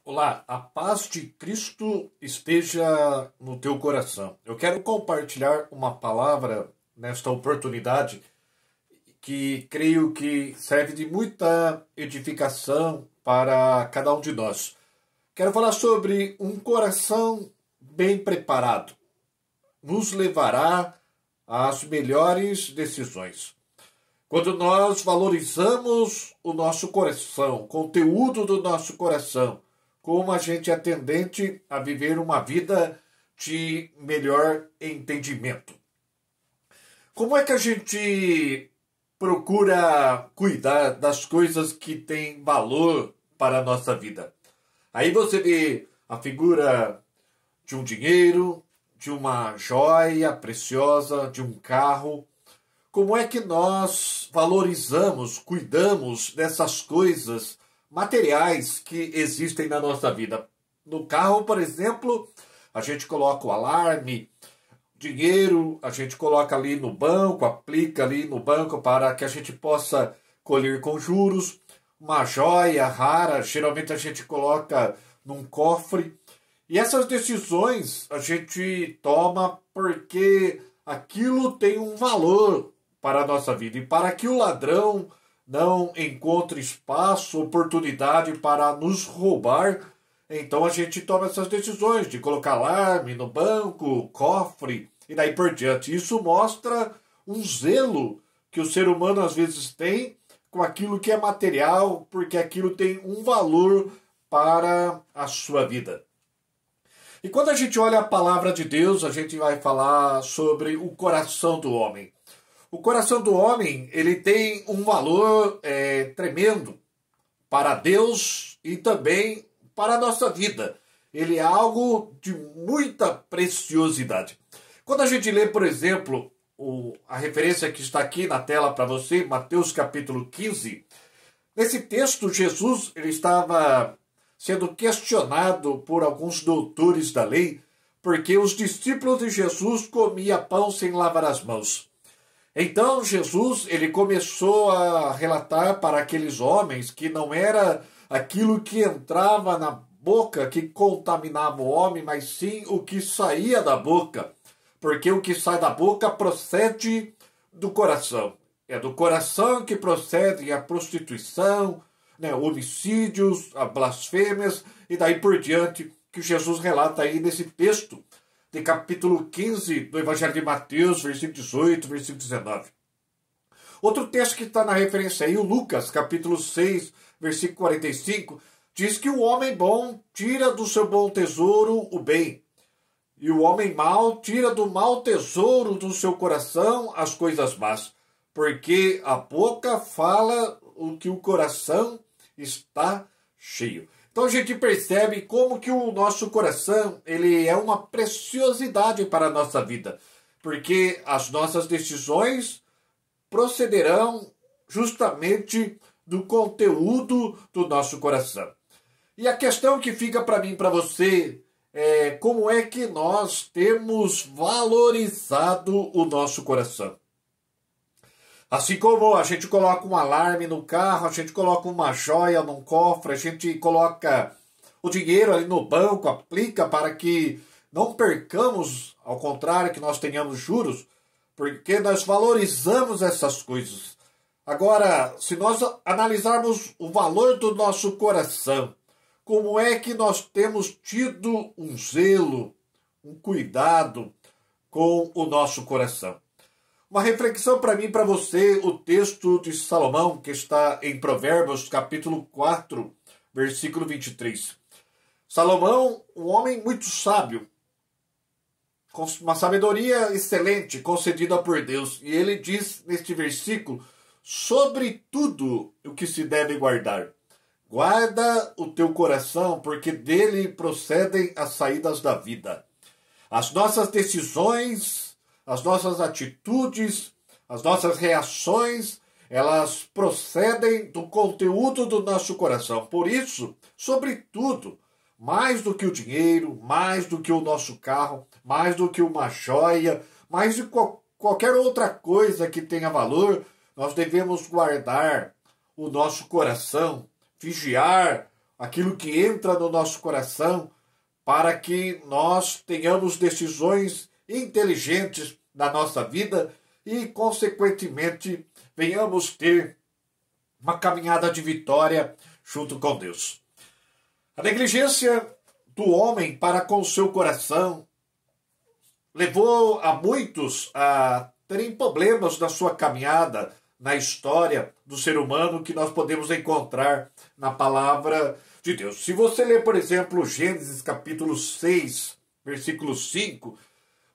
Olá, a paz de Cristo esteja no teu coração. Eu quero compartilhar uma palavra nesta oportunidade que creio que serve de muita edificação para cada um de nós. Quero falar sobre um coração bem preparado. Nos levará às melhores decisões. Quando nós valorizamos o nosso coração, o conteúdo do nosso coração, como a gente é tendente a viver uma vida de melhor entendimento. Como é que a gente procura cuidar das coisas que têm valor para a nossa vida? Aí você vê a figura de um dinheiro, de uma joia preciosa, de um carro. Como é que nós valorizamos, cuidamos dessas coisas materiais que existem na nossa vida? No carro, por exemplo, a gente coloca o alarme, dinheiro, a gente coloca ali no banco, aplica ali no banco para que a gente possa colher com juros. Uma joia rara, geralmente a gente coloca num cofre. E essas decisões a gente toma porque aquilo tem um valor para a nossa vida e para que o ladrão não encontre espaço, oportunidade para nos roubar. Então a gente toma essas decisões de colocar alarme no banco, cofre e daí por diante. Isso mostra um zelo que o ser humano às vezes tem com aquilo que é material, porque aquilo tem um valor para a sua vida. E quando a gente olha a palavra de Deus, a gente vai falar sobre o coração do homem. O coração do homem, ele tem um valor tremendo para Deus e também para a nossa vida. Ele é algo de muita preciosidade. Quando a gente lê, por exemplo, a referência que está aqui na tela para você, Mateus capítulo 15, nesse texto Jesus ele estava sendo questionado por alguns doutores da lei, porque os discípulos de Jesus comiam pão sem lavar as mãos. Então Jesus ele começou a relatar para aqueles homens que não era aquilo que entrava na boca que contaminava o homem, mas sim o que saía da boca. Porque o que sai da boca procede do coração. É do coração que procede a prostituição, homicídios, a blasfêmias e daí por diante que Jesus relata aí nesse texto de capítulo 15 do Evangelho de Mateus, versículo 18, versículo 19. Outro texto que está na referência aí, o Lucas, capítulo 6, versículo 45, diz que o homem bom tira do seu bom tesouro o bem, e o homem mau tira do mau tesouro do seu coração as coisas más, porque a boca fala o que o coração está cheio. Então a gente percebe como que o nosso coração ele é uma preciosidade para a nossa vida, porque as nossas decisões procederão justamente do conteúdo do nosso coração. E a questão que fica para mim e para você é como é que nós temos valorizado o nosso coração. Assim como a gente coloca um alarme no carro, a gente coloca uma joia num cofre, a gente coloca o dinheiro ali no banco, aplica para que não percamos, ao contrário, que nós tenhamos juros, porque nós valorizamos essas coisas. Agora, se nós analisarmos o valor do nosso coração, como é que nós temos tido um zelo, um cuidado com o nosso coração? Uma reflexão para mim e para você, o texto de Salomão, que está em Provérbios, capítulo 4, versículo 23. Salomão, um homem muito sábio, com uma sabedoria excelente, concedida por Deus. E ele diz neste versículo, sobre tudo o que se deve guardar. Guarda o teu coração, porque dele procedem as saídas da vida. As nossas decisões, as nossas atitudes, as nossas reações, elas procedem do conteúdo do nosso coração. Por isso, sobretudo, mais do que o dinheiro, mais do que o nosso carro, mais do que uma joia, mais de qualquer outra coisa que tenha valor, nós devemos guardar o nosso coração, vigiar aquilo que entra no nosso coração, para que nós tenhamos decisões inteligentes na nossa vida e, consequentemente, venhamos ter uma caminhada de vitória junto com Deus. A negligência do homem para com o seu coração levou a muitos a terem problemas na sua caminhada, na história do ser humano que nós podemos encontrar na palavra de Deus. Se você ler, por exemplo, Gênesis capítulo 6, versículo 5,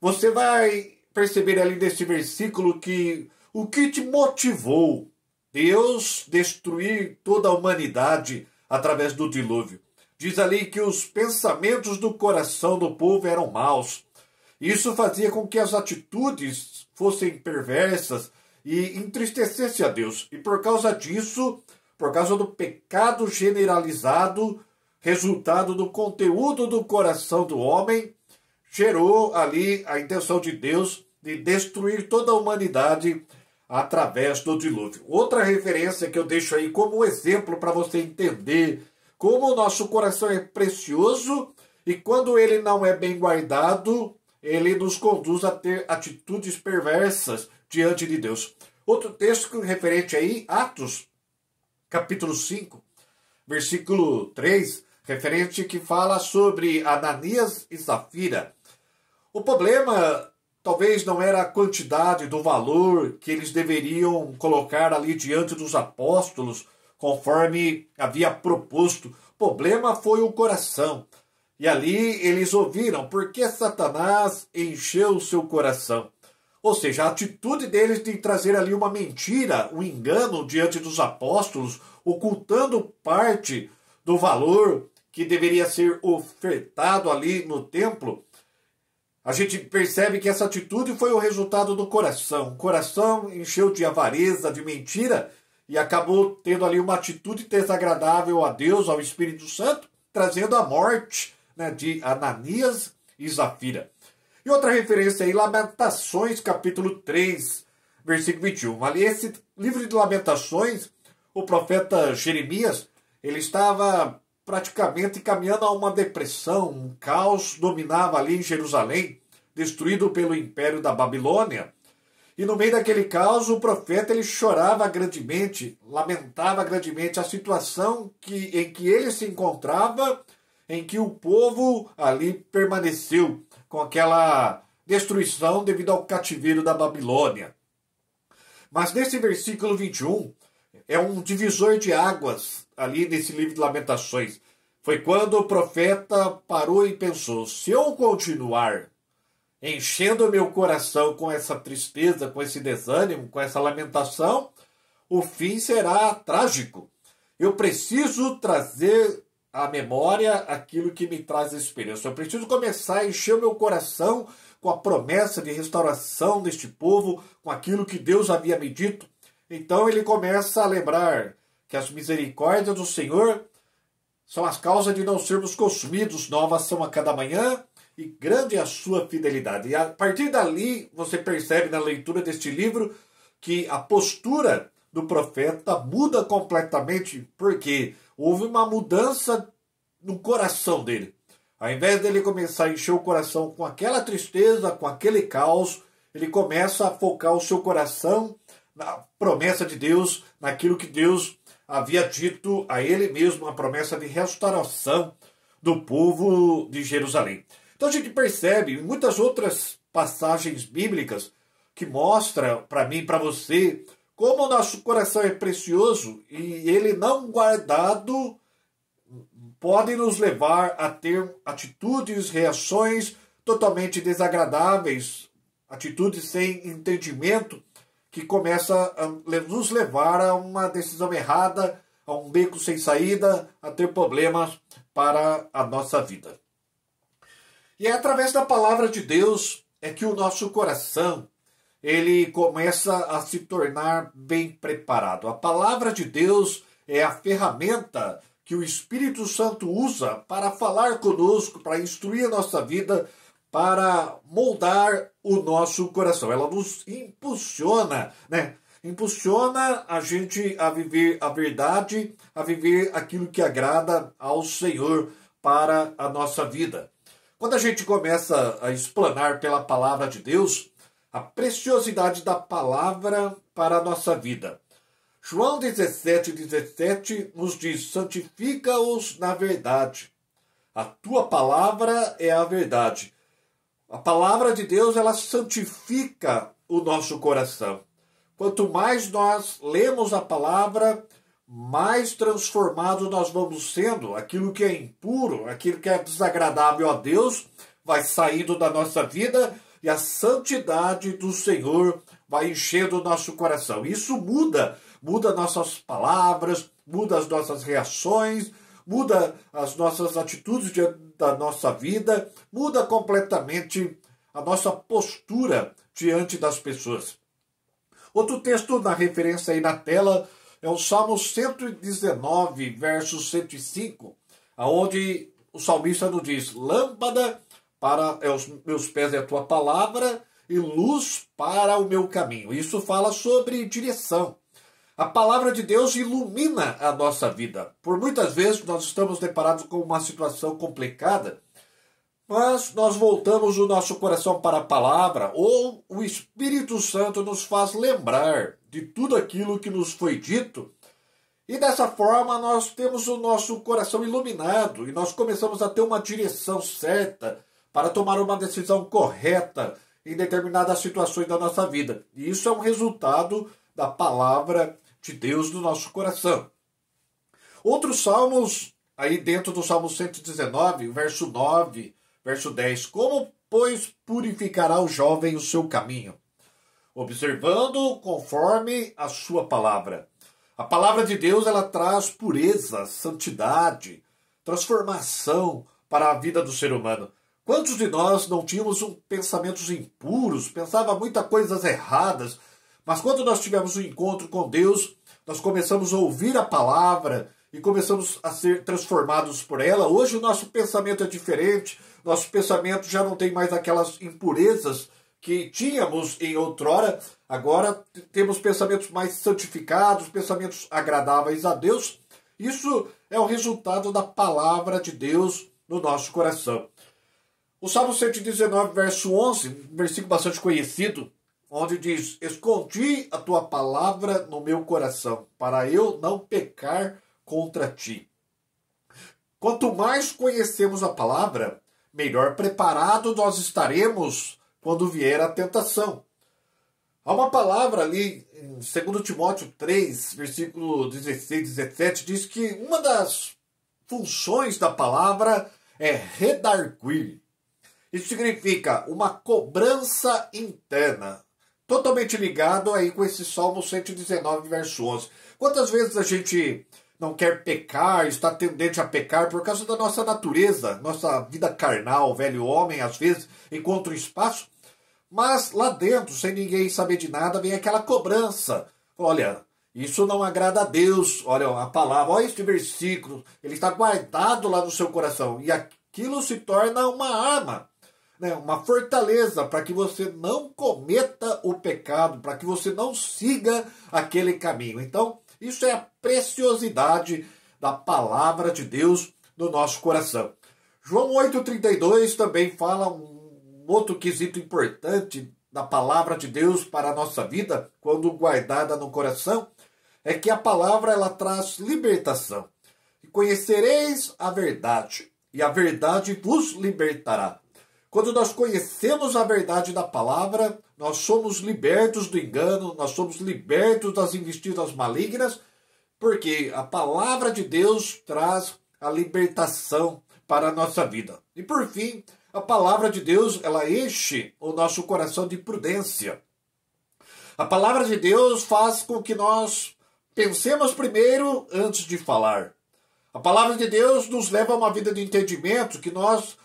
você vai perceber ali nesse versículo que o que te motivou Deus destruir toda a humanidade através do dilúvio. Diz ali que os pensamentos do coração do povo eram maus. Isso fazia com que as atitudes fossem perversas e entristecesse a Deus. E por causa disso, por causa do pecado generalizado, resultado do conteúdo do coração do homem, gerou ali a intenção de Deus de destruir toda a humanidade através do dilúvio. Outra referência que eu deixo aí como exemplo para você entender como o nosso coração é precioso e quando ele não é bem guardado, ele nos conduz a ter atitudes perversas diante de Deus. Outro texto referente aí, Atos, capítulo 5, versículo 3, referente que fala sobre Ananias e Safira. O problema talvez não era a quantidade do valor que eles deveriam colocar ali diante dos apóstolos, conforme havia proposto. O problema foi o coração. E ali eles ouviram porque Satanás encheu o seu coração. Ou seja, a atitude deles de trazer ali uma mentira, um engano diante dos apóstolos, ocultando parte do valor que deveria ser ofertado ali no templo. A gente percebe que essa atitude foi o resultado do coração. O coração encheu de avareza, de mentira, e acabou tendo ali uma atitude desagradável a Deus, ao Espírito Santo, trazendo a morte, né, de Ananias e Safira. E outra referência aí, Lamentações, capítulo 3, versículo 21. Ali, esse livro de Lamentações, o profeta Jeremias, ele estava praticamente caminhando a uma depressão, um caos dominava ali em Jerusalém, destruído pelo império da Babilônia. E no meio daquele caos, o profeta ele chorava grandemente, lamentava grandemente a situação em que ele se encontrava, em que o povo ali permaneceu com aquela destruição devido ao cativeiro da Babilônia. Mas nesse versículo 21, é um divisor de águas ali nesse livro de Lamentações. Foi quando o profeta parou e pensou, se eu continuar enchendo o meu coração com essa tristeza, com esse desânimo, com essa lamentação, o fim será trágico. Eu preciso trazer à memória aquilo que me traz esperança. Eu preciso começar a encher o meu coração com a promessa de restauração deste povo, com aquilo que Deus havia me dito. Então ele começa a lembrar que as misericórdias do Senhor são as causas de não sermos consumidos, novas são a cada manhã, e grande é a sua fidelidade. E a partir dali, você percebe na leitura deste livro que a postura do profeta muda completamente, porque houve uma mudança no coração dele. Ao invés dele começar a encher o coração com aquela tristeza, com aquele caos, ele começa a focar o seu coração na promessa de Deus, naquilo que Deus havia dito a ele mesmo, a promessa de restauração do povo de Jerusalém. Então a gente percebe em muitas outras passagens bíblicas que mostram para mim e para você como o nosso coração é precioso e ele não guardado pode nos levar a ter atitudes, reações totalmente desagradáveis, atitudes sem entendimento que começa a nos levar a uma decisão errada, a um beco sem saída, a ter problemas para a nossa vida. E é através da palavra de Deus é que o nosso coração ele começa a se tornar bem preparado. A palavra de Deus é a ferramenta que o Espírito Santo usa para falar conosco, para instruir a nossa vida, para moldar o nosso coração. Ela nos impulsiona, né? impulsiona a gente a viver a verdade, a viver aquilo que agrada ao Senhor para a nossa vida. Quando a gente começa a explanar pela palavra de Deus, a preciosidade da palavra para a nossa vida. João 17:17 nos diz: santifica-os na verdade. A tua palavra é a verdade. A palavra de Deus, ela santifica o nosso coração. Quanto mais nós lemos a palavra, mais transformado nós vamos sendo. Aquilo que é impuro, aquilo que é desagradável a Deus, vai saindo da nossa vida e a santidade do Senhor vai enchendo o nosso coração. Isso muda nossas palavras, muda as nossas reações, muda as nossas atitudes diante da nossa vida, muda completamente a nossa postura diante das pessoas. Outro texto na referência aí na tela é o Salmo 119, verso 105, onde o salmista nos diz: lâmpada para os meus pés é a tua palavra e luz para o meu caminho. Isso fala sobre direção. A palavra de Deus ilumina a nossa vida. Por muitas vezes nós estamos deparados com uma situação complicada, mas nós voltamos o nosso coração para a palavra, ou o Espírito Santo nos faz lembrar de tudo aquilo que nos foi dito, e dessa forma nós temos o nosso coração iluminado e nós começamos a ter uma direção certa para tomar uma decisão correta em determinadas situações da nossa vida. E isso é um resultado da palavra de Deus no nosso coração. Outros salmos, aí dentro do Salmo 119, verso 9, verso 10. Como, pois, purificará o jovem o seu caminho? Observando conforme a sua palavra. A palavra de Deus, ela traz pureza, santidade, transformação para a vida do ser humano. Quantos de nós não tínhamos pensamentos impuros, pensava muitas coisas erradas, mas quando nós tivemos um encontro com Deus, nós começamos a ouvir a palavra e começamos a ser transformados por ela. Hoje o nosso pensamento é diferente, nosso pensamento já não tem mais aquelas impurezas que tínhamos em outrora. Agora temos pensamentos mais santificados, pensamentos agradáveis a Deus. Isso é o resultado da palavra de Deus no nosso coração. O Salmo 119, verso 11, um versículo bastante conhecido, onde diz: escondi a tua palavra no meu coração, para eu não pecar contra ti. Quanto mais conhecemos a palavra, melhor preparado nós estaremos quando vier a tentação. Há uma palavra ali em 2 Timóteo 3, versículo 16 e 17, diz que uma das funções da palavra é redarguir. Isso significa uma cobrança interna, totalmente ligado aí com esse Salmo 119, verso 11. Quantas vezes a gente não quer pecar, está tendente a pecar por causa da nossa natureza, nossa vida carnal, velho homem, às vezes encontra um espaço, mas lá dentro, sem ninguém saber de nada, vem aquela cobrança. Olha, isso não agrada a Deus, olha a palavra, olha este versículo, ele está guardado lá no seu coração, e aquilo se torna uma arma, uma fortaleza para que você não cometa o pecado, para que você não siga aquele caminho. Então, isso é a preciosidade da palavra de Deus no nosso coração. João 8,32 também fala um outro quesito importante da palavra de Deus para a nossa vida, quando guardada no coração, é que a palavra ela traz libertação. E conhecereis a verdade, e a verdade vos libertará. Quando nós conhecemos a verdade da palavra, nós somos libertos do engano, nós somos libertos das investidas malignas, porque a palavra de Deus traz a libertação para a nossa vida. E por fim, a palavra de Deus, ela enche o nosso coração de prudência. A palavra de Deus faz com que nós pensemos primeiro antes de falar. A palavra de Deus nos leva a uma vida de entendimento, que nós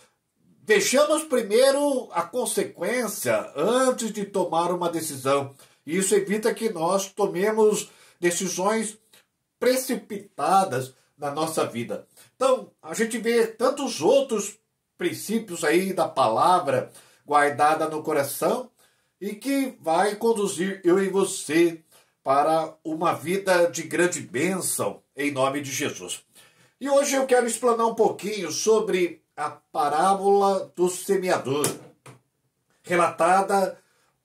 vejamos primeiro a consequência antes de tomar uma decisão. E isso evita que nós tomemos decisões precipitadas na nossa vida. Então, a gente vê tantos outros princípios aí da palavra guardada no coração e que vai conduzir eu e você para uma vida de grande bênção, em nome de Jesus. E hoje eu quero explanar um pouquinho sobre a parábola do semeador, relatada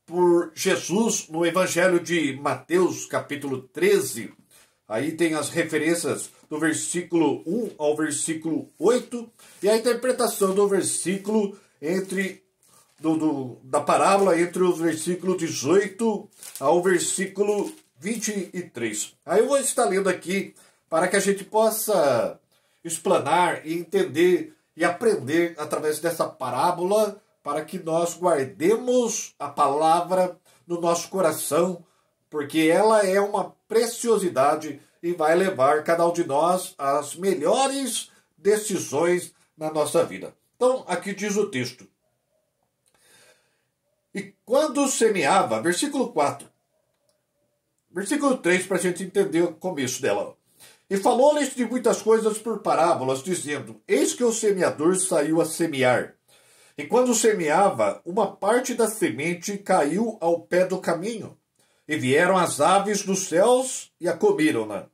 por Jesus no Evangelho de Mateus, capítulo 13. Aí tem as referências do versículo 1 ao versículo 8 e a interpretação do versículo da parábola entre os versículos 18 ao versículo 23. Aí eu vou estar lendo aqui para que a gente possa explanar e entender e aprender através dessa parábola, para que nós guardemos a palavra no nosso coração, porque ela é uma preciosidade e vai levar cada um de nós às melhores decisões na nossa vida. Então, aqui diz o texto. E quando semeava, versículo 4, versículo 3, para a gente entender o começo dela. E falou-lhes de muitas coisas por parábolas, dizendo, eis que o semeador saiu a semear. E quando semeava, uma parte da semente caiu ao pé do caminho, e vieram as aves dos céus e a comeram-na.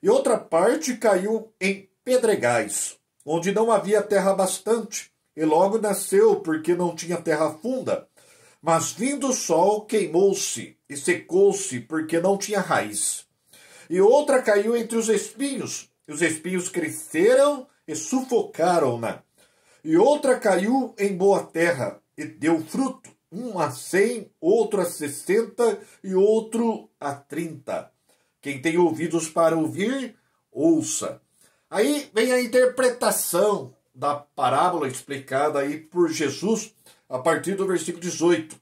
E outra parte caiu em pedregais, onde não havia terra bastante, e logo nasceu, porque não tinha terra funda. Mas vindo o sol, queimou-se e secou-se, porque não tinha raiz. E outra caiu entre os espinhos, e os espinhos cresceram e sufocaram-na. E outra caiu em boa terra, e deu fruto, um a 100, outro a 60 e outro a 30. Quem tem ouvidos para ouvir, ouça. Aí vem a interpretação da parábola explicada aí por Jesus, a partir do versículo 18.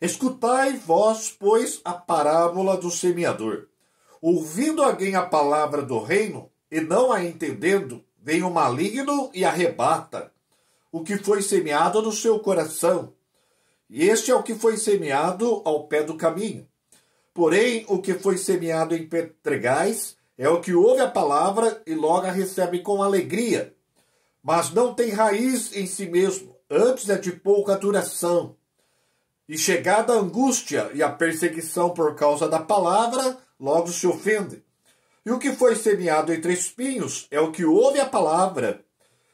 Escutai vós, pois, a parábola do semeador. Ouvindo alguém a palavra do reino, e não a entendendo, vem o maligno e arrebata o que foi semeado no seu coração. E este é o que foi semeado ao pé do caminho. Porém, o que foi semeado em pedregais é o que ouve a palavra e logo a recebe com alegria, mas não tem raiz em si mesmo, antes é de pouca duração. E chegada a angústia e a perseguição por causa da palavra, logo se ofende. E o que foi semeado entre espinhos é o que ouve a palavra,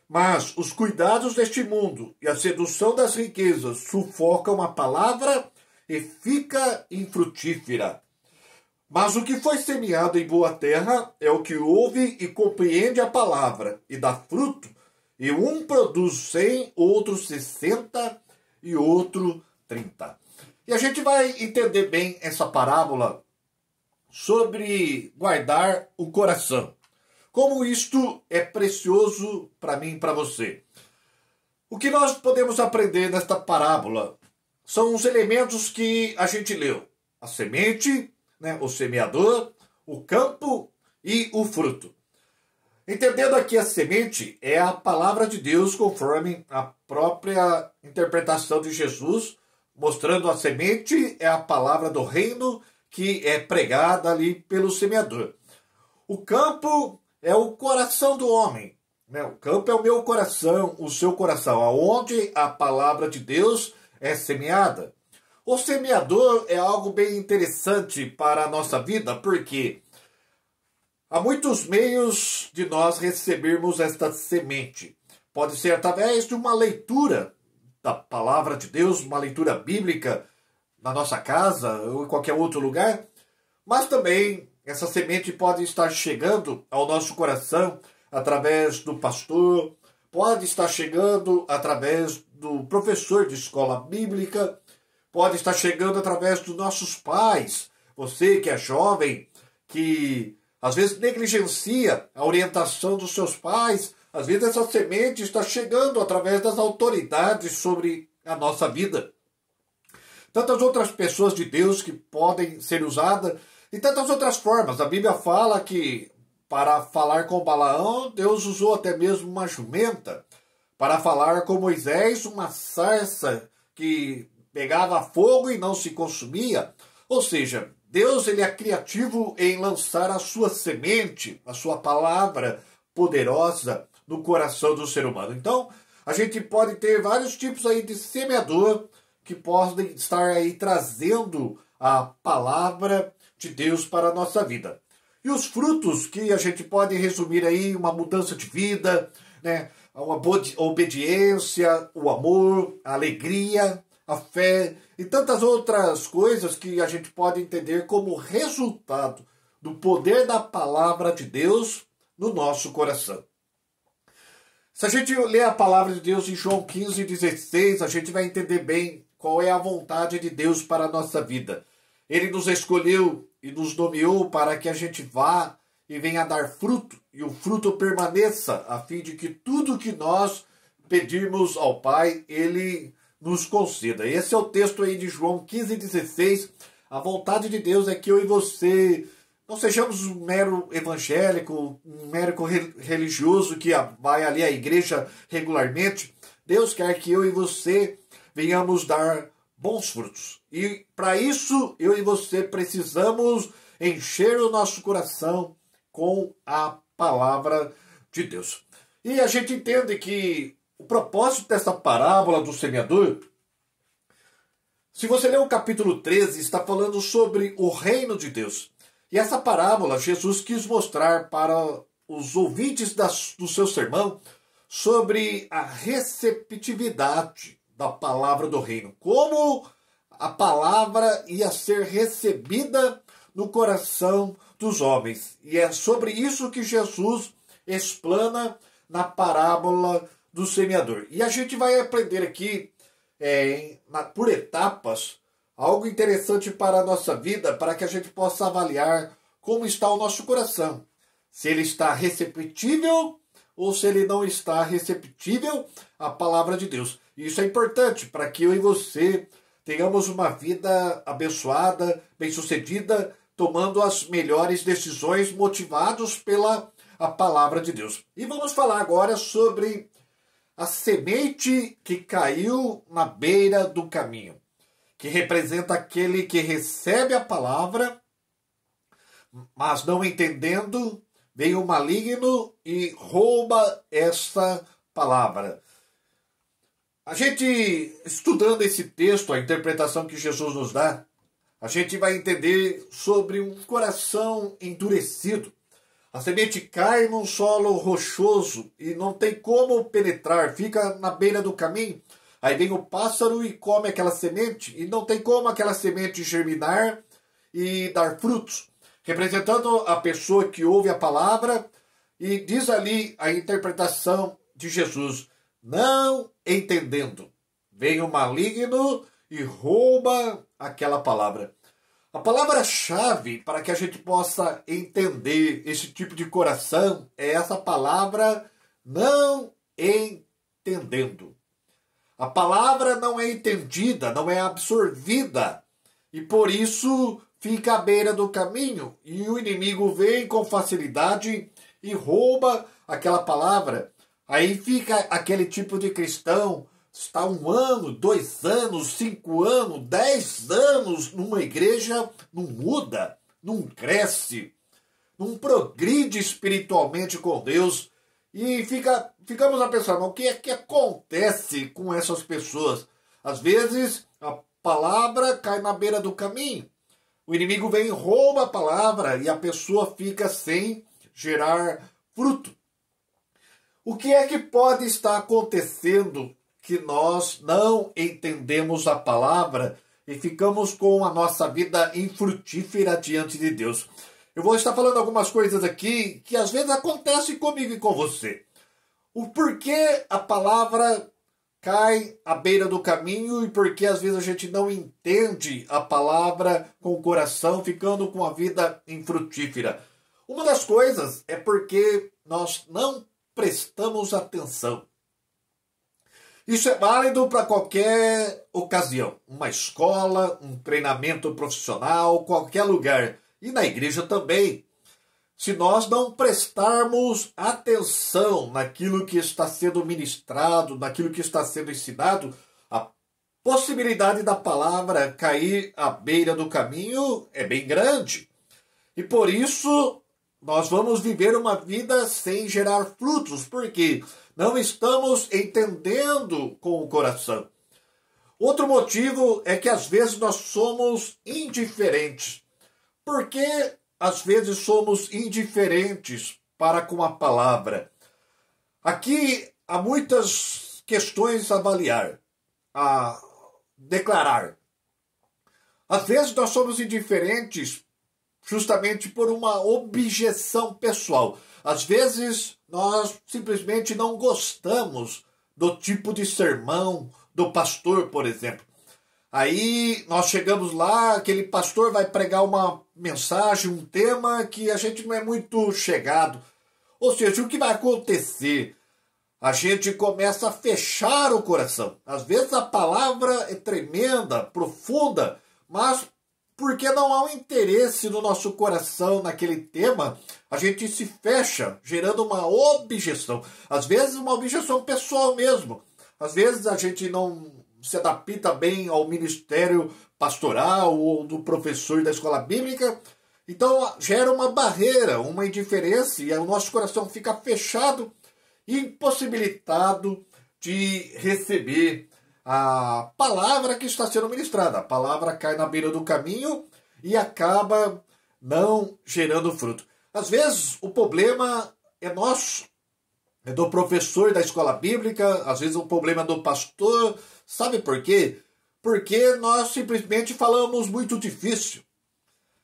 mas os cuidados deste mundo e a sedução das riquezas sufocam a palavra e fica infrutífera. Mas o que foi semeado em boa terra é o que ouve e compreende a palavra e dá fruto, e um produz 100, outro 60 e outro 30. E a gente vai entender bem essa parábola sobre guardar o coração. Como isto é precioso para mim e para você. O que nós podemos aprender nesta parábola são os elementos que a gente leu. A semente, o semeador, o campo e o fruto. Entendendo aqui a semente é a palavra de Deus conforme a própria interpretação de Jesus, mostrando a semente é a palavra do reino que é pregada ali pelo semeador. O campo é o coração do homem. O campo é o meu coração, o seu coração, aonde a palavra de Deus é semeada. O semeador é algo bem interessante para a nossa vida, porque há muitos meios de nós recebermos esta semente. Pode ser através de uma leitura da palavra de Deus, uma leitura bíblica na nossa casa ou em qualquer outro lugar, mas também essa semente pode estar chegando ao nosso coração através do pastor, pode estar chegando através do professor de escola bíblica, pode estar chegando através dos nossos pais. Você que é jovem, que às vezes negligencia a orientação dos seus pais, às vezes essa semente está chegando através das autoridades sobre a nossa vida. Tantas outras pessoas de Deus que podem ser usadas e tantas outras formas. A Bíblia fala que para falar com Balaão, Deus usou até mesmo uma jumenta. Para falar com Moisés, uma sarça que pegava fogo e não se consumia. Ou seja, Deus ele é criativo em lançar a sua semente, a sua palavra poderosa no coração do ser humano. Então, a gente pode ter vários tipos aí de semeador que podem estar aí trazendo a palavra de Deus para a nossa vida. E os frutos que a gente pode resumir aí, uma mudança de vida, né? Uma boa obediência, o amor, a alegria, a fé e tantas outras coisas que a gente pode entender como resultado do poder da palavra de Deus no nosso coração. Se a gente ler a palavra de Deus em João 15:16, a gente vai entender bem qual é a vontade de Deus para a nossa vida. Ele nos escolheu e nos nomeou para que a gente vá e venha dar fruto, e o fruto permaneça, a fim de que tudo que nós pedirmos ao Pai, Ele nos conceda. Esse é o texto aí de João 15:16. A vontade de Deus é que eu e você não sejamos um mero evangélico, um mero religioso que vai ali à igreja regularmente. Deus quer que eu e você venhamos dar bons frutos. E para isso, eu e você precisamos encher o nosso coração com a palavra de Deus. E a gente entende que o propósito dessa parábola do semeador, se você ler o capítulo 13, está falando sobre o reino de Deus. E essa parábola, Jesus quis mostrar para os ouvintes do seu sermão sobre a receptividade da palavra do reino. Como a palavra ia ser recebida no coração dos homens. E é sobre isso que Jesus explana na parábola do semeador. E a gente vai aprender aqui, por etapas, algo interessante para a nossa vida, para que a gente possa avaliar como está o nosso coração. Se ele está receptível ou se ele não está receptível à palavra de Deus. Isso é importante para que eu e você tenhamos uma vida abençoada, bem-sucedida, tomando as melhores decisões motivados pela a palavra de Deus. E vamos falar agora sobre a semente que caiu na beira do caminho, que representa aquele que recebe a palavra, mas não entendendo, vem o maligno e rouba essa palavra. A gente, estudando esse texto, a interpretação que Jesus nos dá, a gente vai entender sobre um coração endurecido. A semente cai num solo rochoso e não tem como penetrar, fica na beira do caminho. Aí vem o pássaro e come aquela semente, e não tem como aquela semente germinar e dar frutos. Representando a pessoa que ouve a palavra, e diz ali a interpretação de Jesus, não entendendo. Vem o maligno e rouba aquela palavra. A palavra-chave para que a gente possa entender esse tipo de coração é essa palavra não entendendo. A palavra não é entendida, não é absorvida. E por isso fica à beira do caminho. E o inimigo vem com facilidade e rouba aquela palavra. Aí fica aquele tipo de cristão, está 1 ano, 2 anos, 5 anos, 10 anos numa igreja, não muda, não cresce, não progride espiritualmente com Deus. E ficamos a pensar, mas o que é que acontece com essas pessoas? Às vezes a palavra cai na beira do caminho. O inimigo vem e rouba a palavra e a pessoa fica sem gerar fruto. O que é que pode estar acontecendo que nós não entendemos a palavra e ficamos com a nossa vida infrutífera diante de Deus? Eu vou estar falando algumas coisas aqui que às vezes acontecem comigo e com você. O porquê a palavra cai à beira do caminho e porquê às vezes a gente não entende a palavra com o coração, ficando com a vida infrutífera. Uma das coisas é porque nós não prestamos atenção. Isso é válido para qualquer ocasião. Uma escola, um treinamento profissional, qualquer lugar. E na igreja também. Se nós não prestarmos atenção naquilo que está sendo ministrado, naquilo que está sendo ensinado, a possibilidade da palavra cair à beira do caminho é bem grande. E por isso nós vamos viver uma vida sem gerar frutos, porque não estamos entendendo com o coração. Outro motivo é que às vezes nós somos indiferentes. Por que às vezes somos indiferentes para com a palavra? Aqui há muitas questões a avaliar, a declarar. Às vezes nós somos indiferentes justamente por uma objeção pessoal. Às vezes nós simplesmente não gostamos do tipo de sermão do pastor, por exemplo. Aí nós chegamos lá, aquele pastor vai pregar uma mensagem, um tema que a gente não é muito chegado. Ou seja, o que vai acontecer? A gente começa a fechar o coração. Às vezes a palavra é tremenda, profunda, mas porque não há um interesse no nosso coração naquele tema, a gente se fecha, gerando uma objeção. Às vezes uma objeção pessoal mesmo. Às vezes a gente não se adapta bem ao ministério pastoral ou do professor da escola bíblica. Então gera uma barreira, uma indiferença e o nosso coração fica fechado, impossibilitado de receber a palavra que está sendo ministrada. A palavra cai na beira do caminho e acaba não gerando fruto. Às vezes o problema é nosso, é do professor da escola bíblica, às vezes o problema é do pastor. Sabe por quê? Porque nós simplesmente falamos muito difícil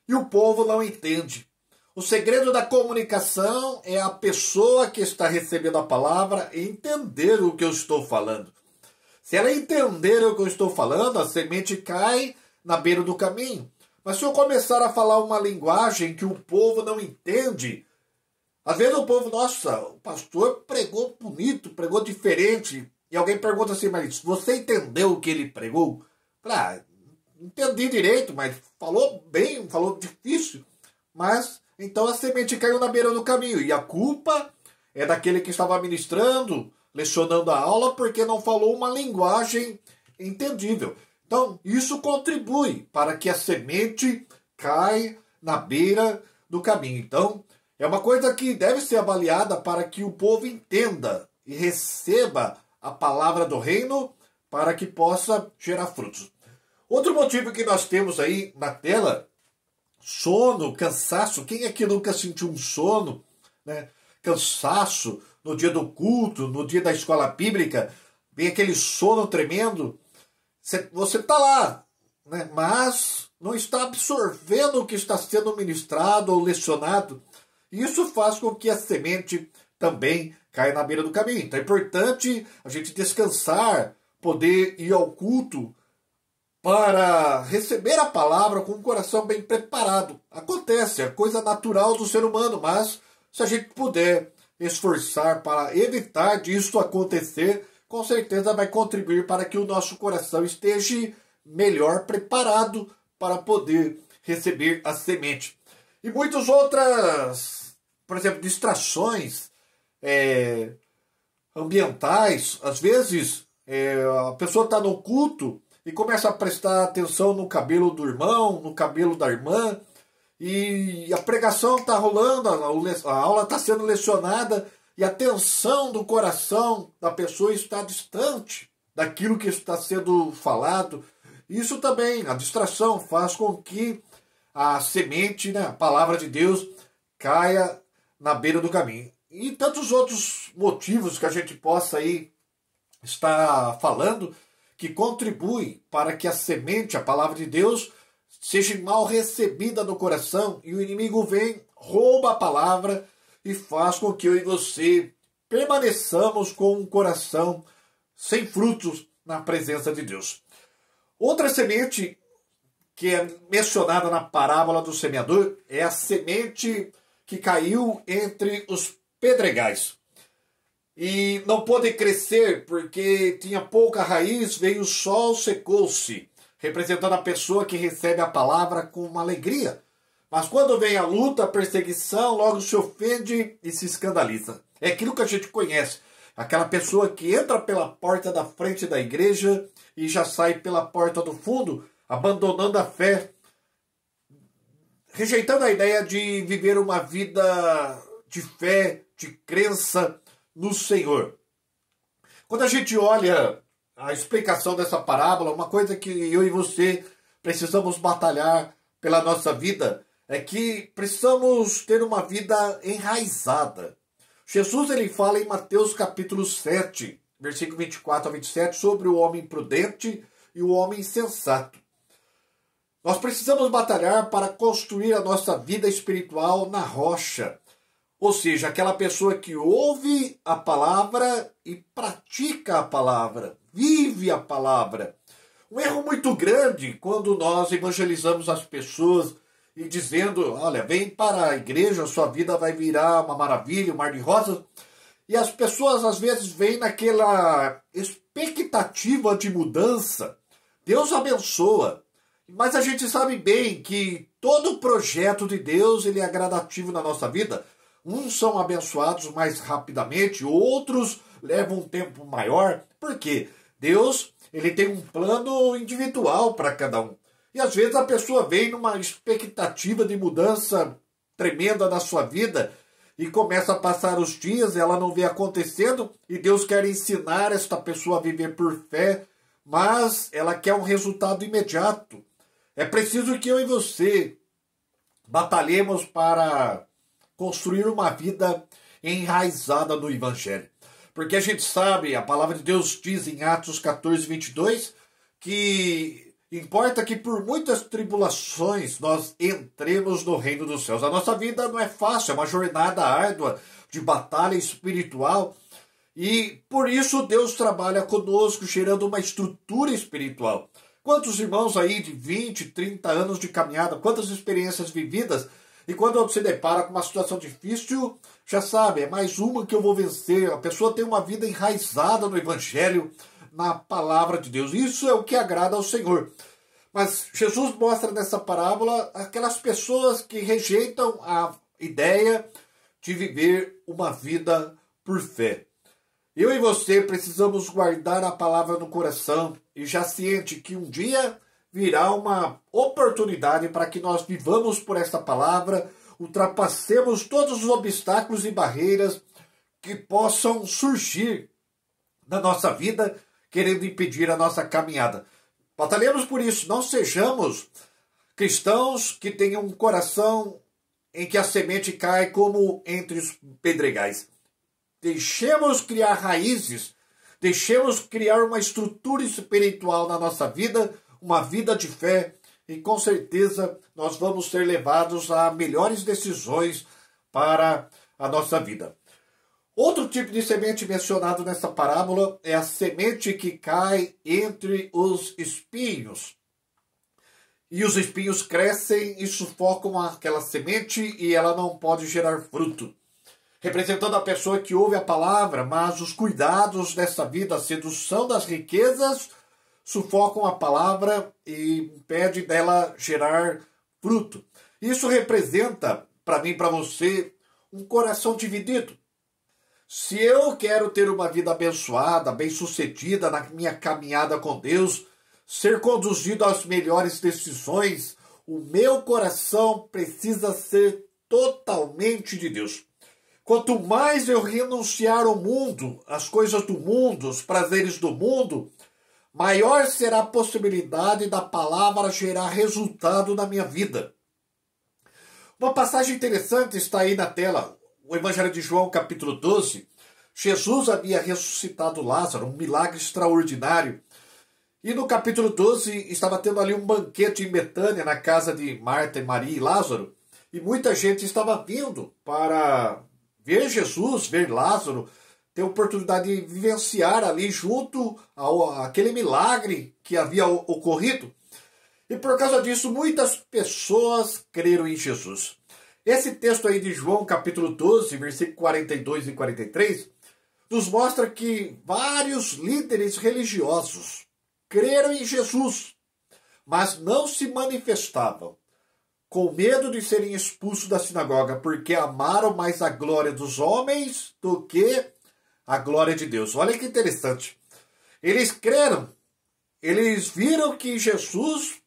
e o povo não entende. O segredo da comunicação é a pessoa que está recebendo a palavra entender o que eu estou falando. Se ela entender o que eu estou falando, a semente cai na beira do caminho. Mas se eu começar a falar uma linguagem que o povo não entende, às vezes o povo, nossa, o pastor pregou bonito, pregou diferente. E alguém pergunta assim, mas você entendeu o que ele pregou? Entendi direito, mas falou bem, falou difícil. Mas então a semente caiu na beira do caminho. E a culpa é daquele que estava ministrando, lecionando a aula, porque não falou uma linguagem entendível. Então, isso contribui para que a semente caia na beira do caminho. Então, é uma coisa que deve ser avaliada para que o povo entenda e receba a palavra do reino para que possa gerar frutos. Outro motivo que nós temos aí na tela, sono, cansaço. Quem é que nunca sentiu um sono, né? Cansaço no dia do culto, no dia da escola bíblica, vem aquele sono tremendo. Você está lá, né? Mas não está absorvendo o que está sendo ministrado ou lecionado. Isso faz com que a semente também caia na beira do caminho. Então é importante a gente descansar, poder ir ao culto para receber a palavra com o coração bem preparado. Acontece, é coisa natural do ser humano, mas se a gente puder esforçar para evitar disso acontecer, com certeza vai contribuir para que o nosso coração esteja melhor preparado para poder receber a semente. E muitas outras, por exemplo, distrações ambientais. Às vezes a pessoa está no culto e começa a prestar atenção no cabelo do irmão, no cabelo da irmã, e a pregação está rolando, a aula está sendo lecionada, e a atenção do coração da pessoa está distante daquilo que está sendo falado. Isso também, a distração, faz com que a semente, né, a palavra de Deus, caia na beira do caminho. E tantos outros motivos que a gente possa aí estar falando, que contribui para que a semente, a palavra de Deus, seja mal recebida no coração e o inimigo vem, rouba a palavra e faz com que eu e você permaneçamos com um coração sem frutos na presença de Deus. Outra semente que é mencionada na parábola do semeador é a semente que caiu entre os pedregais. E não pôde crescer porque tinha pouca raiz, veio o sol, secou-se, representando a pessoa que recebe a palavra com uma alegria. Mas quando vem a luta, a perseguição, logo se ofende e se escandaliza. É aquilo que a gente conhece. Aquela pessoa que entra pela porta da frente da igreja e já sai pela porta do fundo, abandonando a fé, rejeitando a ideia de viver uma vida de fé, de crença no Senhor. Quando a gente olha a explicação dessa parábola, uma coisa que eu e você precisamos batalhar pela nossa vida é que precisamos ter uma vida enraizada. Jesus ele fala em Mateus capítulo 7, versículo 24 a 27, sobre o homem prudente e o homem sensato. Nós precisamos batalhar para construir a nossa vida espiritual na rocha. Ou seja, aquela pessoa que ouve a palavra e pratica a palavra, vive a palavra. Um erro muito grande quando nós evangelizamos as pessoas e dizendo, olha, vem para a igreja, sua vida vai virar uma maravilha, um mar de rosas. E as pessoas às vezes vêm naquela expectativa de mudança. Deus abençoa. Mas a gente sabe bem que todo projeto de Deus ele é gradativo na nossa vida. Uns são abençoados mais rapidamente, outros levam um tempo maior. Por quê? Deus ele tem um plano individual para cada um. E às vezes a pessoa vem numa expectativa de mudança tremenda na sua vida e começa a passar os dias, ela não vê acontecendo e Deus quer ensinar esta pessoa a viver por fé, mas ela quer um resultado imediato. É preciso que eu e você batalhemos para construir uma vida enraizada no Evangelho. Porque a gente sabe, a palavra de Deus diz em Atos 14, 22, que importa que por muitas tribulações nós entremos no reino dos céus. A nossa vida não é fácil, é uma jornada árdua de batalha espiritual. E por isso Deus trabalha conosco, gerando uma estrutura espiritual. Quantos irmãos aí de 20, 30 anos de caminhada, quantas experiências vividas, e quando você depara com uma situação difícil, já sabe, é mais uma que eu vou vencer. A pessoa tem uma vida enraizada no Evangelho, na palavra de Deus. Isso é o que agrada ao Senhor. Mas Jesus mostra nessa parábola aquelas pessoas que rejeitam a ideia de viver uma vida por fé. Eu e você precisamos guardar a palavra no coração e já ciente que um dia virá uma oportunidade para que nós vivamos por essa palavra, ultrapassemos todos os obstáculos e barreiras que possam surgir na nossa vida, querendo impedir a nossa caminhada. Batalhemos por isso, não sejamos cristãos que tenham um coração em que a semente cai como entre os pedregais. Deixemos criar raízes, deixemos criar uma estrutura espiritual na nossa vida, uma vida de fé, e com certeza nós vamos ser levados a melhores decisões para a nossa vida. Outro tipo de semente mencionado nessa parábola é a semente que cai entre os espinhos. E os espinhos crescem e sufocam aquela semente e ela não pode gerar fruto. Representando a pessoa que ouve a palavra, mas os cuidados dessa vida, a sedução das riquezas, sufocam a palavra e impede dela gerar fruto. Isso representa, para mim e para você, um coração dividido. Se eu quero ter uma vida abençoada, bem-sucedida na minha caminhada com Deus, ser conduzido às melhores decisões, o meu coração precisa ser totalmente de Deus. Quanto mais eu renunciar ao mundo, às coisas do mundo, os prazeres do mundo, maior será a possibilidade da palavra gerar resultado na minha vida. Uma passagem interessante está aí na tela. O Evangelho de João, capítulo 12. Jesus havia ressuscitado Lázaro, um milagre extraordinário. E no capítulo 12 estava tendo ali um banquete em Betânia, na casa de Marta, Maria e Lázaro. E muita gente estava vindo para ver Jesus, ver Lázaro, ter a oportunidade de vivenciar ali junto àquele milagre que havia ocorrido. E por causa disso, muitas pessoas creram em Jesus. Esse texto aí de João, capítulo 12, versículo 42 e 43, nos mostra que vários líderes religiosos creram em Jesus, mas não se manifestavam, com medo de serem expulsos da sinagoga, porque amaram mais a glória dos homens do que a glória de Deus. Olha que interessante. Eles creram, eles viram que Jesus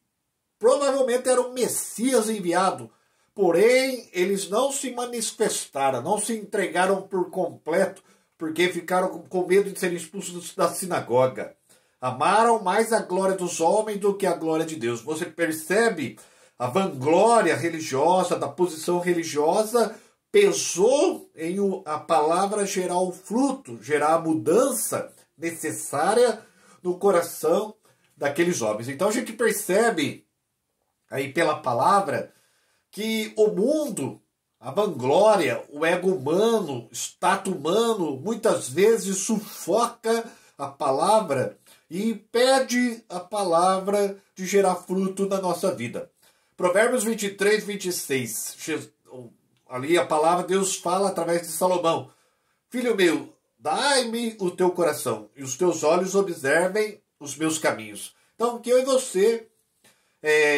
provavelmente era o Messias enviado, porém eles não se manifestaram, não se entregaram por completo, porque ficaram com medo de serem expulsos da sinagoga. Amaram mais a glória dos homens do que a glória de Deus. Você percebe a vanglória religiosa, da posição religiosa, pesou em a palavra gerar o fruto, gerar a mudança necessária no coração daqueles homens. Então a gente percebe aí pela palavra que o mundo, a vanglória, o ego humano, o status humano, muitas vezes sufoca a palavra e impede a palavra de gerar fruto na nossa vida. Provérbios 23, 26. Ali a palavra de Deus fala através de Salomão. Filho meu, dai-me o teu coração e os teus olhos observem os meus caminhos. Então, que eu e você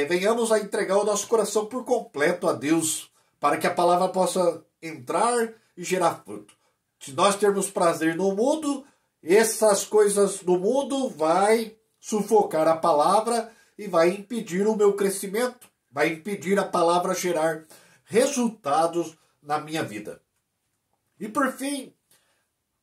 venhamos a entregar o nosso coração por completo a Deus, para que a palavra possa entrar e gerar fruto. Se nós termos prazer no mundo, essas coisas do mundo vai sufocar a palavra e vai impedir o meu crescimento, vai impedir a palavra gerar resultados na minha vida. E por fim,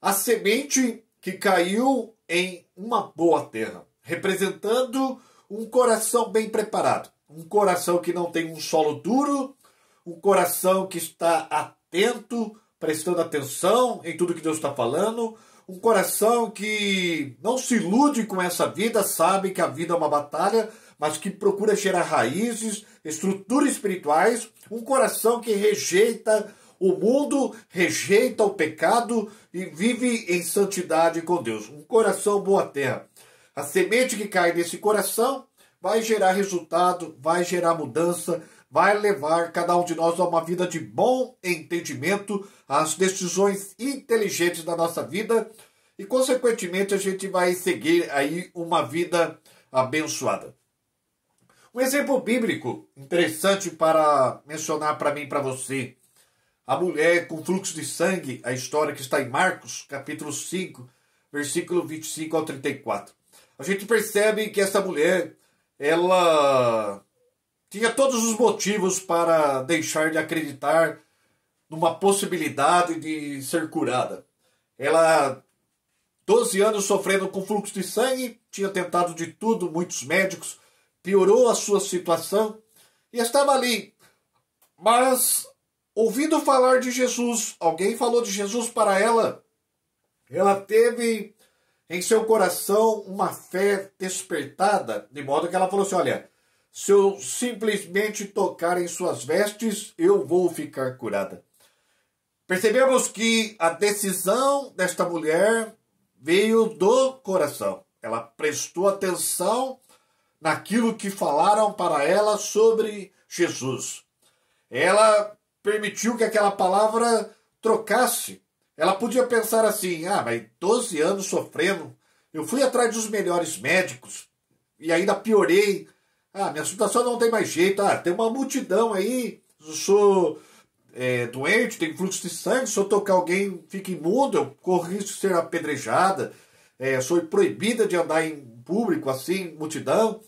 a semente que caiu em uma boa terra, representando um coração bem preparado, um coração que não tem um solo duro, um coração que está atento, prestando atenção em tudo que Deus está falando, um coração que não se ilude com essa vida, sabe que a vida é uma batalha, mas que procura gerar raízes, estruturas espirituais, um coração que rejeita o mundo, rejeita o pecado e vive em santidade com Deus. Um coração boa terra. A semente que cai nesse coração vai gerar resultado, vai gerar mudança, vai levar cada um de nós a uma vida de bom entendimento, às decisões inteligentes da nossa vida e, consequentemente, a gente vai seguir aí uma vida abençoada. Um exemplo bíblico interessante para mencionar para mim e para você. A mulher com fluxo de sangue, a história que está em Marcos, capítulo 5, versículo 25 ao 34. A gente percebe que essa mulher, ela tinha todos os motivos para deixar de acreditar numa possibilidade de ser curada. Ela, 12 anos sofrendo com fluxo de sangue, tinha tentado de tudo, muitos médicos, piorou a sua situação e estava ali. Mas, ouvindo falar de Jesus, alguém falou de Jesus para ela, ela teve em seu coração uma fé despertada, de modo que ela falou assim, olha, se eu simplesmente tocar em suas vestes, eu vou ficar curada. Percebemos que a decisão desta mulher veio do coração. Ela prestou atenção naquilo que falaram para ela sobre Jesus. Ela permitiu que aquela palavra trocasse. Ela podia pensar assim, mas 12 anos sofrendo, eu fui atrás dos melhores médicos e ainda piorei. Minha situação não tem mais jeito. Tem uma multidão aí, eu sou doente, tenho fluxo de sangue, se eu tocar alguém fica imundo, eu corro risco de ser apedrejada, sou proibida de andar em público assim, multidão.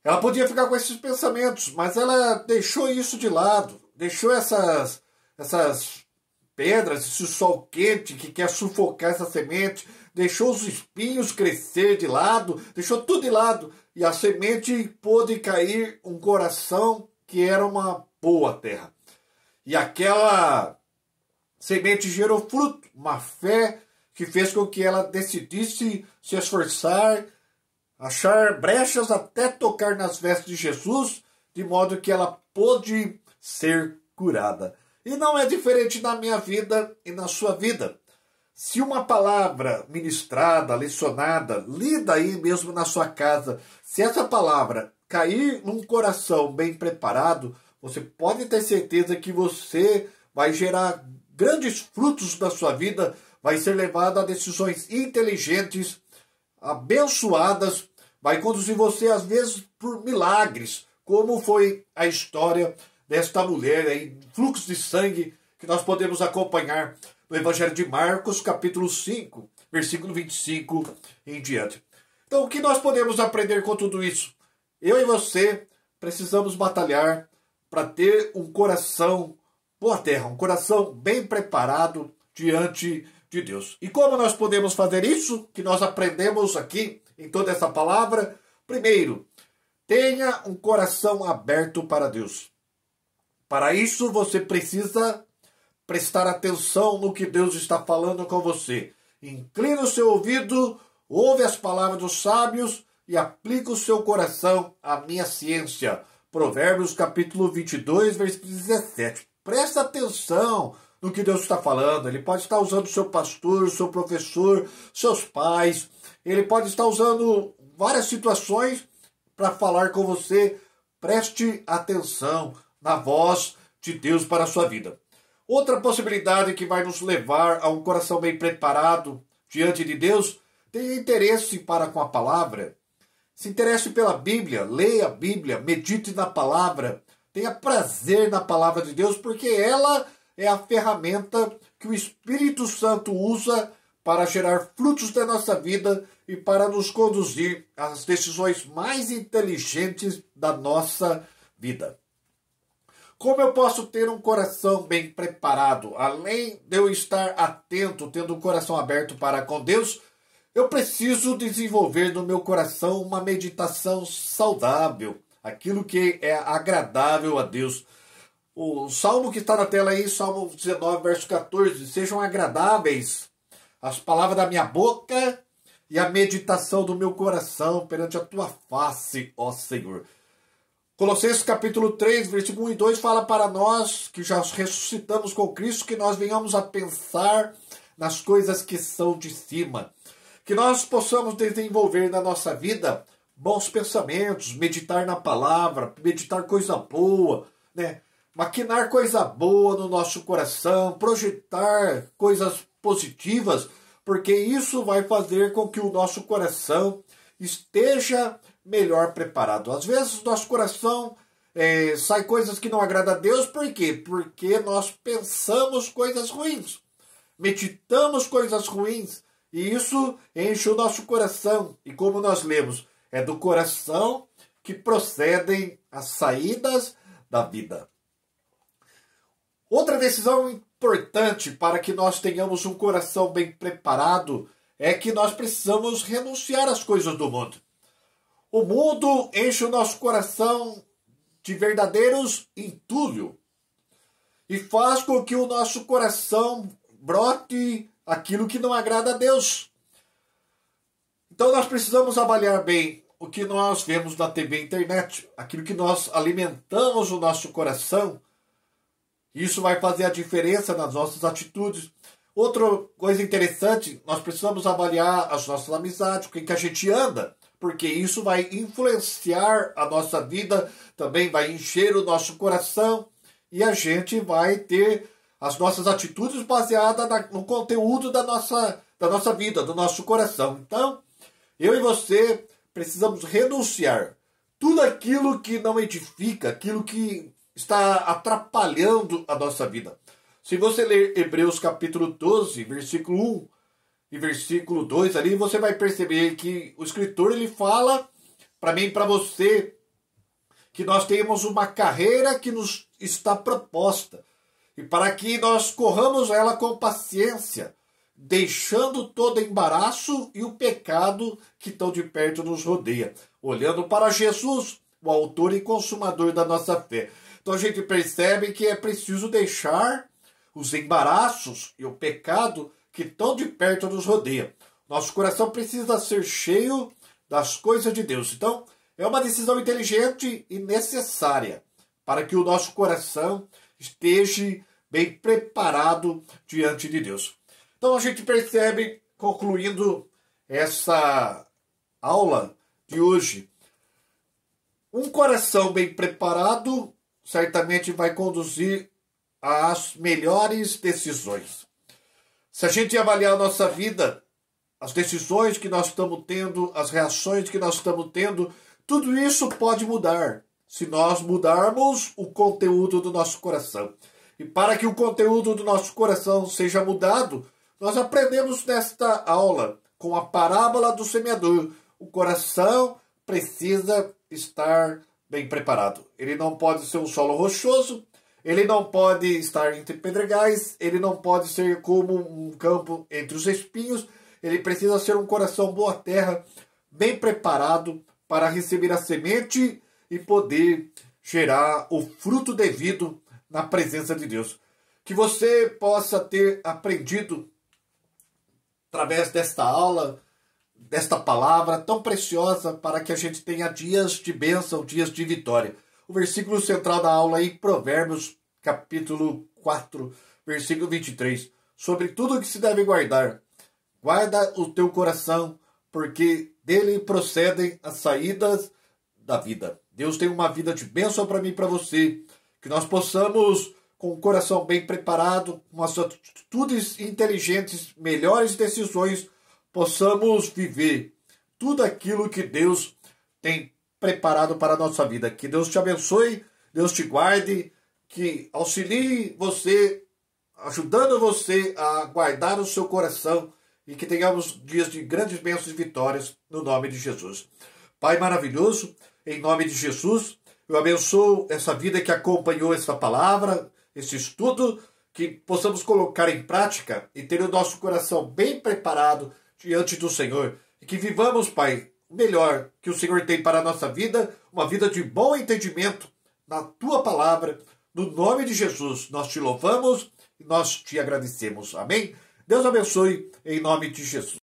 Ela podia ficar com esses pensamentos, mas ela deixou isso de lado, deixou essas pedras, esse sol quente que quer sufocar essa semente, deixou os espinhos crescer de lado, deixou tudo de lado, e a semente pôde cair um coração que era uma boa terra. E aquela semente gerou fruto, uma fé que fez com que ela decidisse se esforçar, achar brechas até tocar nas vestes de Jesus, de modo que ela pôde ser curada. E não é diferente na minha vida e na sua vida. Se uma palavra ministrada, lecionada, lida aí mesmo na sua casa, se essa palavra cair num coração bem preparado, você pode ter certeza que você vai gerar grandes frutos da sua vida, vai ser levado a decisões inteligentes, abençoadas, vai conduzir você às vezes por milagres, como foi a história desta mulher aí, fluxo de sangue, que nós podemos acompanhar no Evangelho de Marcos, capítulo 5, versículo 25 em diante. Então, o que nós podemos aprender com tudo isso? Eu e você precisamos batalhar para ter um coração boa terra, um coração bem preparado diante de Deus. E como nós podemos fazer isso? Que nós aprendemos aqui em toda essa palavra? Primeiro, tenha um coração aberto para Deus. Para isso, você precisa prestar atenção no que Deus está falando com você. Inclina o seu ouvido, ouve as palavras dos sábios e aplica o seu coração à minha ciência. Provérbios capítulo 22, versículo 17. Presta atenção no que Deus está falando. Ele pode estar usando o seu pastor, o seu professor, seus pais. Ele pode estar usando várias situações para falar com você. Preste atenção na voz de Deus para a sua vida. Outra possibilidade que vai nos levar a um coração bem preparado diante de Deus, tenha interesse para com a palavra. Se interesse pela Bíblia, leia a Bíblia, medite na palavra, tenha prazer na palavra de Deus, porque ela é a ferramenta que o Espírito Santo usa para gerar frutos da nossa vida e para nos conduzir às decisões mais inteligentes da nossa vida. Como eu posso ter um coração bem preparado? Além de eu estar atento, tendo um coração aberto para com Deus, eu preciso desenvolver no meu coração uma meditação saudável, aquilo que é agradável a Deus. O salmo que está na tela aí, Salmo 19, verso 14, sejam agradáveis as palavras da minha boca e a meditação do meu coração perante a tua face, ó Senhor. Colossenses capítulo 3, versículo 1 e 2 fala para nós que já ressuscitamos com Cristo, que nós venhamos a pensar nas coisas que são de cima. Que nós possamos desenvolver na nossa vida bons pensamentos, meditar na palavra, meditar coisa boa, né? Maquinar coisa boa no nosso coração, projetar coisas positivas, porque isso vai fazer com que o nosso coração esteja melhor preparado. Às vezes nosso coração sai coisas que não agradam a Deus, por quê? Porque nós pensamos coisas ruins, meditamos coisas ruins, e isso enche o nosso coração. E como nós lemos, é do coração que procedem as saídas da vida. Outra decisão importante para que nós tenhamos um coração bem preparado é que nós precisamos renunciar às coisas do mundo. O mundo enche o nosso coração de verdadeiros entulhos e faz com que o nosso coração brote aquilo que não agrada a Deus. Então nós precisamos avaliar bem o que nós vemos na TV e internet, aquilo que nós alimentamos no nosso coração. Isso vai fazer a diferença nas nossas atitudes. Outra coisa interessante, nós precisamos avaliar as nossas amizades, com quem que a gente anda, porque isso vai influenciar a nossa vida, também vai encher o nosso coração e a gente vai ter as nossas atitudes baseadas no conteúdo da nossa vida, do nosso coração. Então, eu e você precisamos renunciar tudo aquilo que não edifica, aquilo que está atrapalhando a nossa vida. Se você ler Hebreus capítulo 12, versículo 1 e versículo 2 ali, você vai perceber que o escritor ele fala para mim e para você que nós temos uma carreira que nos está proposta e para que nós corramos ela com paciência, deixando todo embaraço e o pecado que tão de perto nos rodeia, olhando para Jesus, o autor e consumador da nossa fé. Então a gente percebe que é preciso deixar os embaraços e o pecado que tão de perto nos rodeia. Nosso coração precisa ser cheio das coisas de Deus. Então, é uma decisão inteligente e necessária para que o nosso coração esteja bem preparado diante de Deus. Então, a gente percebe, concluindo essa aula de hoje, um coração bem preparado certamente vai conduzir às melhores decisões. Se a gente avaliar a nossa vida, as decisões que nós estamos tendo, as reações que nós estamos tendo, tudo isso pode mudar se nós mudarmos o conteúdo do nosso coração. E para que o conteúdo do nosso coração seja mudado, nós aprendemos nesta aula com a parábola do semeador. O coração precisa estar bem preparado. Ele não pode ser um solo rochoso, ele não pode estar entre pedregais, ele não pode ser como um campo entre os espinhos, ele precisa ser um coração boa terra bem preparado para receber a semente e poder gerar o fruto devido na presença de Deus. Que você possa ter aprendido através desta aula, desta palavra tão preciosa, para que a gente tenha dias de bênção, dias de vitória. O versículo central da aula é em Provérbios, capítulo 4, versículo 23. Sobre tudo que se deve guardar, guarda o teu coração, porque dele procedem as saídas da vida. Deus tem uma vida de bênção para mim e para você. Que nós possamos, com o coração bem preparado, com as atitudes inteligentes, melhores decisões, possamos viver tudo aquilo que Deus tem preparado para a nossa vida. Que Deus te abençoe, Deus te guarde, que auxilie você, ajudando você a guardar o seu coração, e que tenhamos dias de grandes bênçãos e vitórias no nome de Jesus. Pai maravilhoso, em nome de Jesus, eu abençoo essa vida que acompanhou essa palavra, esse estudo, que possamos colocar em prática e ter o nosso coração bem preparado diante do Senhor. E que vivamos, Pai, o melhor que o Senhor tem para a nossa vida, uma vida de bom entendimento na Tua palavra. No nome de Jesus, nós te louvamos e nós te agradecemos. Amém? Deus abençoe em nome de Jesus.